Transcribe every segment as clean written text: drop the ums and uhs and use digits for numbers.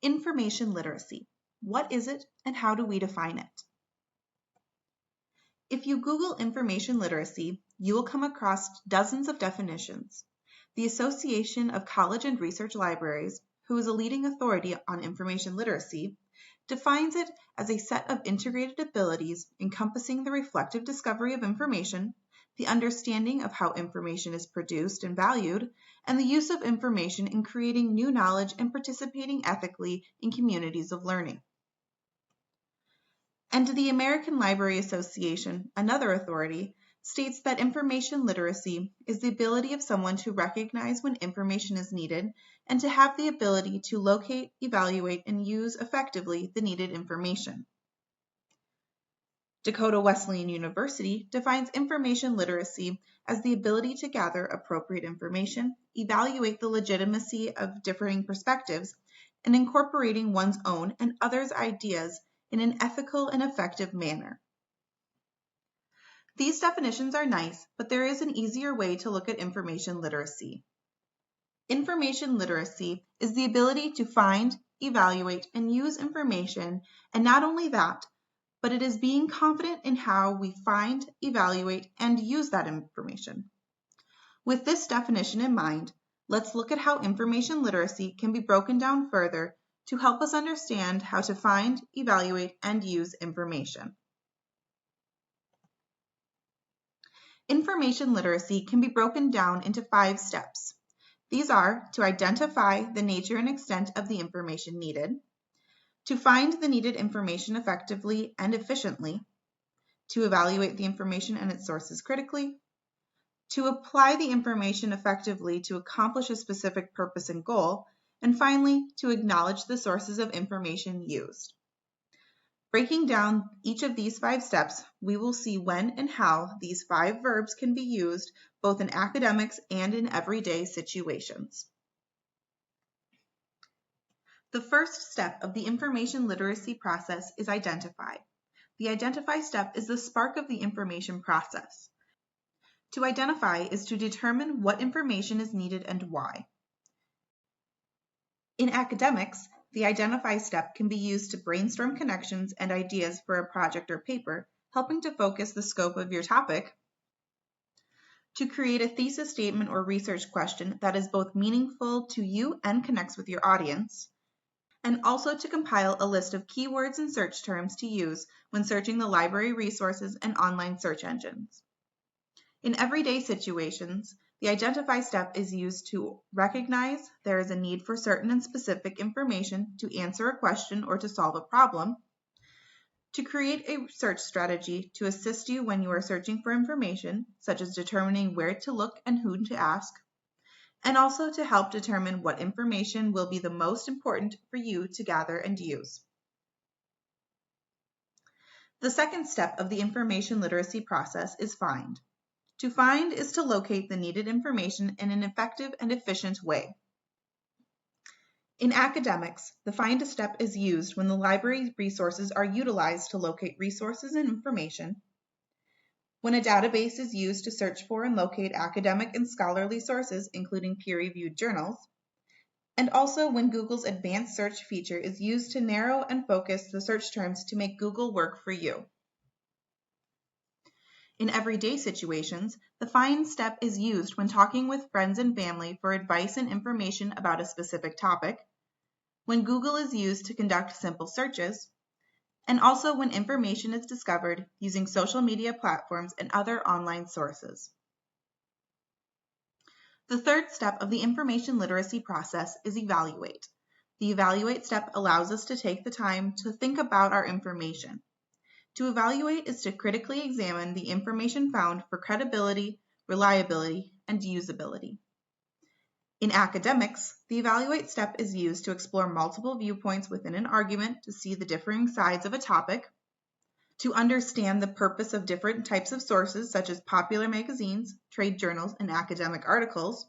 Information literacy. What is it and how do we define it? If you Google information literacy, you will come across dozens of definitions. The Association of College and Research Libraries, who is a leading authority on information literacy, defines it as a set of integrated abilities encompassing the reflective discovery of information, the understanding of how information is produced and valued, and the use of information in creating new knowledge and participating ethically in communities of learning. And the American Library Association, another authority, states that information literacy is the ability of someone to recognize when information is needed and to have the ability to locate, evaluate, and use effectively the needed information. Dakota Wesleyan University defines information literacy as the ability to gather appropriate information, evaluate the legitimacy of differing perspectives, and incorporating one's own and others' ideas in an ethical and effective manner. These definitions are nice, but there is an easier way to look at information literacy. Information literacy is the ability to find, evaluate, and use information, and not only that, but it is being confident in how we find, evaluate, and use that information. With this definition in mind, let's look at how information literacy can be broken down further to help us understand how to find, evaluate, and use information. Information literacy can be broken down into 5 steps. These are to identify the nature and extent of the information needed, to find the needed information effectively and efficiently, to evaluate the information and its sources critically, to apply the information effectively to accomplish a specific purpose and goal, and finally, to acknowledge the sources of information used. Breaking down each of these 5 steps, we will see when and how these 5 verbs can be used both in academics and in everyday situations. The first step of the information literacy process is identify. The identify step is the spark of the information process. To identify is to determine what information is needed and why. In academics, the identify step can be used to brainstorm connections and ideas for a project or paper, helping to focus the scope of your topic, to create a thesis statement or research question that is both meaningful to you and connects with your audience, and also to compile a list of keywords and search terms to use when searching the library resources and online search engines. In everyday situations, the identify step is used to recognize there is a need for certain and specific information to answer a question or to solve a problem, to create a search strategy to assist you when you are searching for information, such as determining where to look and who to ask, and also to help determine what information will be the most important for you to gather and use. The second step of the information literacy process is find. To find is to locate the needed information in an effective and efficient way. In academics, the find step is used when the library resources are utilized to locate resources and information, when a database is used to search for and locate academic and scholarly sources, including peer-reviewed journals, and also when Google's advanced search feature is used to narrow and focus the search terms to make Google work for you. In everyday situations, the find step is used when talking with friends and family for advice and information about a specific topic, when Google is used to conduct simple searches, and also when information is discovered using social media platforms and other online sources. The third step of the information literacy process is evaluate. The evaluate step allows us to take the time to think about our information. To evaluate is to critically examine the information found for credibility, reliability, and usability. In academics, the evaluate step is used to explore multiple viewpoints within an argument to see the differing sides of a topic, to understand the purpose of different types of sources such as popular magazines, trade journals, and academic articles,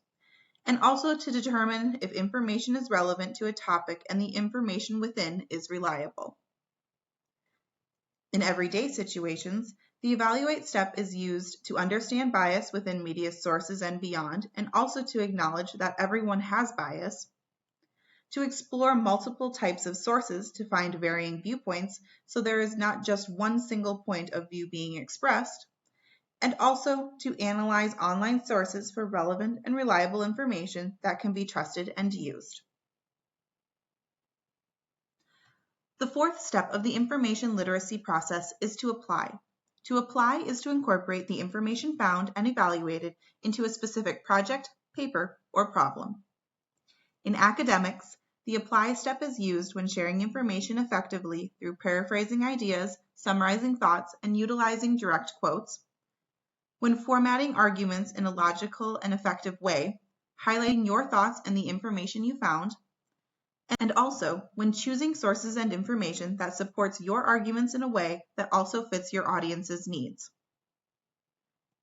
and also to determine if information is relevant to a topic and the information within is reliable. In everyday situations, the evaluate step is used to understand bias within media sources and beyond, and also to acknowledge that everyone has bias, to explore multiple types of sources to find varying viewpoints so there is not just one single point of view being expressed, and also to analyze online sources for relevant and reliable information that can be trusted and used. The fourth step of the information literacy process is to apply. To apply is to incorporate the information found and evaluated into a specific project, paper, or problem. In academics, the apply step is used when sharing information effectively through paraphrasing ideas, summarizing thoughts, and utilizing direct quotes, when formatting arguments in a logical and effective way, highlighting your thoughts and the information you found, and also when choosing sources and information that supports your arguments in a way that also fits your audience's needs.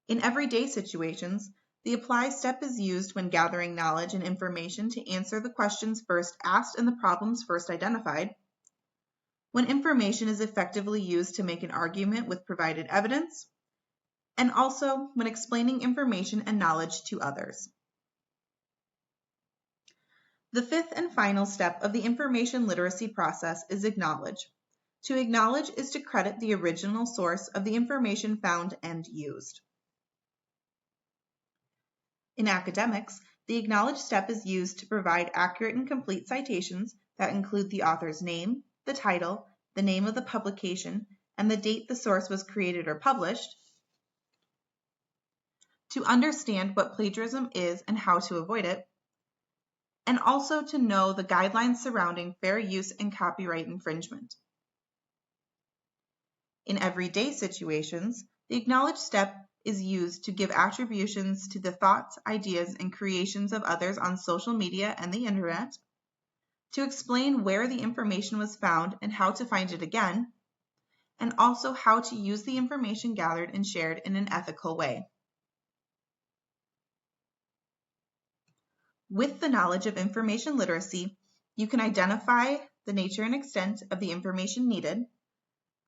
In everyday situations, the apply step is used when gathering knowledge and information to answer the questions first asked and the problems first identified, when information is effectively used to make an argument with provided evidence, and also when explaining information and knowledge to others. The fifth and final step of the information literacy process is acknowledge. To acknowledge is to credit the original source of the information found and used. In academics, the acknowledge step is used to provide accurate and complete citations that include the author's name, the title, the name of the publication, and the date the source was created or published, to understand what plagiarism is and how to avoid it, and also to know the guidelines surrounding fair use and copyright infringement. In everyday situations, the acknowledge step is used to give attributions to the thoughts, ideas, and creations of others on social media and the internet, to explain where the information was found and how to find it again, and also how to use the information gathered and shared in an ethical way. With the knowledge of information literacy, you can identify the nature and extent of the information needed,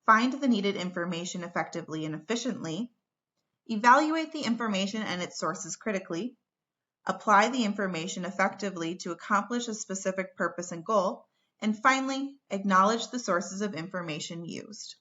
find the needed information effectively and efficiently, evaluate the information and its sources critically, apply the information effectively to accomplish a specific purpose and goal, and finally, acknowledge the sources of information used.